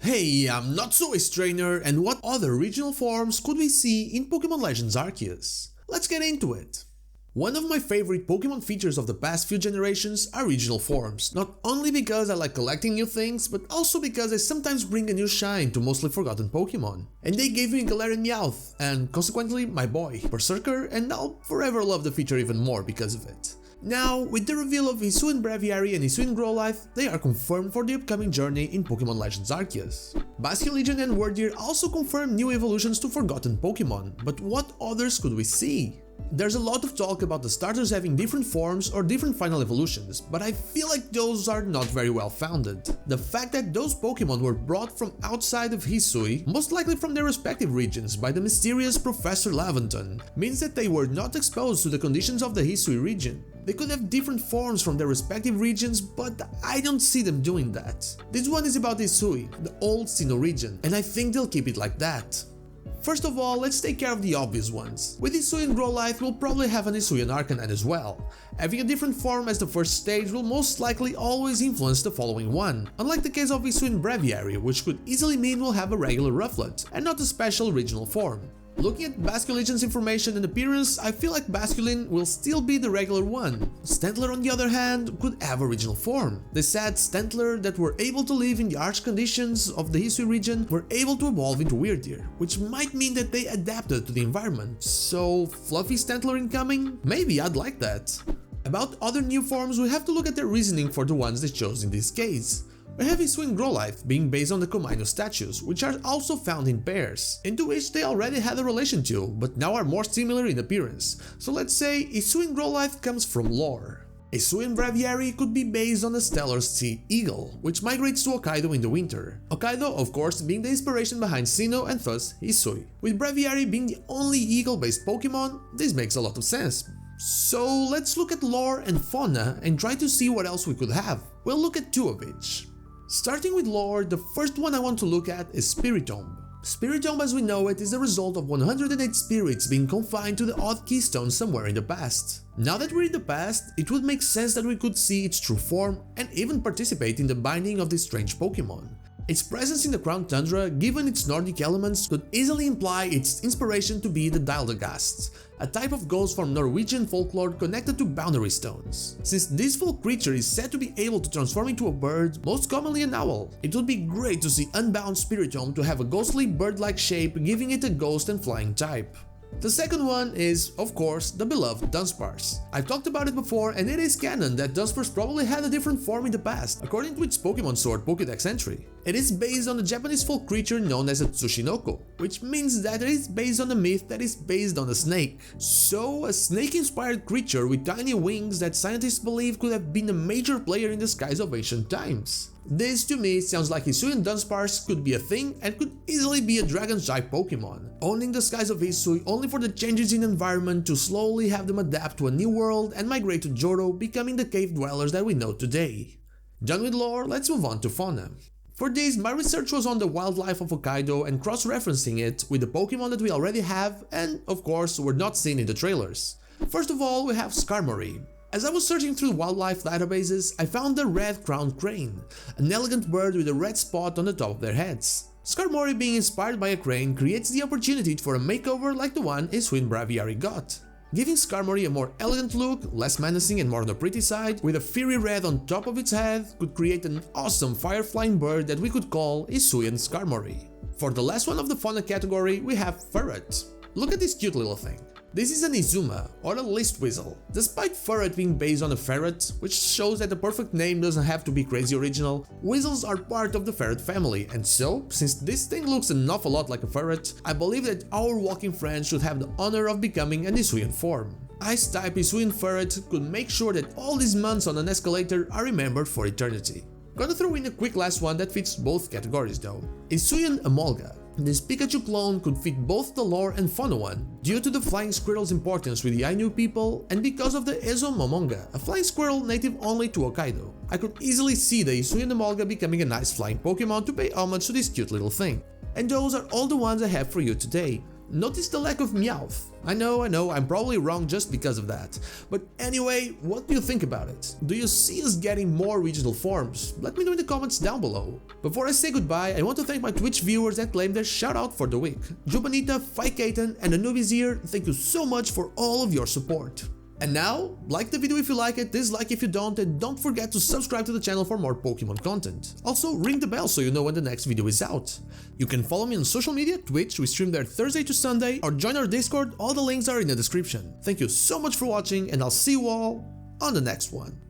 Hey, I'm Not So Ace Trainer, and what other regional forms could we see in Pokémon Legends Arceus? Let's get into it! One of my favorite Pokémon features of the past few generations are regional forms, not only because I like collecting new things, but also because they sometimes bring a new shine to mostly forgotten Pokémon. And they gave me Galarian Meowth, and consequently my boy, Berserker, and I'll forever love the feature even more because of it. Now, with the reveal of Hisuian Breviary and Hisuian Growlithe, they are confirmed for the upcoming journey in Pokémon Legends Arceus. Hisui Region and Wordeer also confirmed new evolutions to forgotten Pokémon, but what others could we see? There's a lot of talk about the starters having different forms or different final evolutions, but I feel like those are not very well founded. The fact that those Pokémon were brought from outside of Hisui, most likely from their respective regions by the mysterious Professor Laventon, means that they were not exposed to the conditions of the Hisui region. They could have different forms from their respective regions, but I don't see them doing that. This one is about Hisui, the old Sinnoh region, and I think they'll keep it like that. First of all, let's take care of the obvious ones. With Hisuian Growlithe, we'll probably have an Hisuian Arcanine as well. Having a different form as the first stage will most likely always influence the following one, unlike the case of Hisuian Breviary, which could easily mean we'll have a regular Rufflet, and not a special regional form. Looking at Basculin's information and appearance, I feel like Basculin will still be the regular one. Standler, on the other hand, could have a regional form. They said Standler that were able to live in the harsh conditions of the Hisui region were able to evolve into Wordeer, which might mean that they adapted to the environment. So, fluffy Standler incoming? Maybe I'd like that. About other new forms, we have to look at their reasoning for the ones they chose in this case. We have Hisuian Growlithe being based on the Komainu statues, which are also found in pairs, into which they already had a relation to, but now are more similar in appearance. So let's say Hisuian Growlithe comes from lore. Hisuian Breviary could be based on the stellar sea eagle, which migrates to Hokkaido in the winter. Hokkaido, of course, being the inspiration behind Sinnoh and thus Hisui. With Breviary being the only eagle-based Pokemon, this makes a lot of sense. So let's look at lore and fauna and try to see what else we could have. We'll look at two of each. Starting with lore, the first one I want to look at is Spiritomb. Spiritomb as we know it is the result of 108 spirits being confined to the odd keystone somewhere in the past. Now that we're in the past, it would make sense that we could see its true form and even participate in the binding of this strange Pokemon. Its presence in the Crown Tundra, given its Nordic elements, could easily imply its inspiration to be the Dildagasts, a type of ghost from Norwegian folklore connected to boundary stones. Since this folk creature is said to be able to transform into a bird, most commonly an owl, it would be great to see Unbound Spiritomb to have a ghostly bird-like shape, giving it a ghost and flying type. The second one is, of course, the beloved dunsparce. I've talked about it before, and it is canon that dunsparce probably had a different form in the past, according to its Pokemon Sword Pokédex entry. It is based on the Japanese folk creature known as a Tsushinoko, which means that it is based on a myth that is based on a snake. So, a snake-inspired creature with tiny wings that scientists believe could have been a major player in the skies of ancient times. This to me sounds like Hisuian Dunsparce could be a thing and could easily be a dragon-type Pokemon, owning the skies of Hisui only for the changes in environment to slowly have them adapt to a new world and migrate to Johto, becoming the cave dwellers that we know today. Done with lore, let's move on to fauna. For this, my research was on the wildlife of Hokkaido and cross-referencing it with the Pokemon that we already have and, of course, were not seen in the trailers. First of all, we have Skarmory. As I was searching through wildlife databases, I found the red-crowned crane, an elegant bird with a red spot on the top of their heads. Skarmory being inspired by a crane creates the opportunity for a makeover like the one Hisuian Breviary got. Giving Skarmory a more elegant look, less menacing and more on the pretty side, with a fiery red on top of its head, could create an awesome fire-flying bird that we could call Hisuian Skarmory. For the last one of the fauna category, we have ferret. Look at this cute little thing. This is an Izuma, or a list weasel. Despite ferret being based on a ferret, which shows that the perfect name doesn't have to be crazy original, weasels are part of the ferret family, and so, since this thing looks an awful lot like a ferret, I believe that our walking friend should have the honor of becoming an Hisuian form. Ice-type Hisuian ferret could make sure that all these months on an escalator are remembered for eternity. Gonna throw in a quick last one that fits both categories though. Hisuian amolga. This Pikachu clone could fit both the lore and fauna one, due to the flying squirrel's importance with the Ainu people and because of the Ezo Momonga, a flying squirrel native only to Hokkaido. I could easily see the Hisuian amolga becoming a nice flying Pokemon to pay homage to this cute little thing. And those are all the ones I have for you today. Notice the lack of Meowth. I know, I'm probably wrong just because of that. But anyway, what do you think about it? Do you see us getting more regional forms? Let me know in the comments down below. Before I say goodbye, I want to thank my Twitch viewers that claimed their shoutout for the week. Jubanita, Fikatan, and Anubis here, thank you so much for all of your support. And now, like the video if you like it, dislike if you don't, and don't forget to subscribe to the channel for more Pokemon content. Also, ring the bell so you know when the next video is out. You can follow me on social media, Twitch, we stream there Thursday to Sunday, or join our Discord, all the links are in the description. Thank you so much for watching, and I'll see you all on the next one.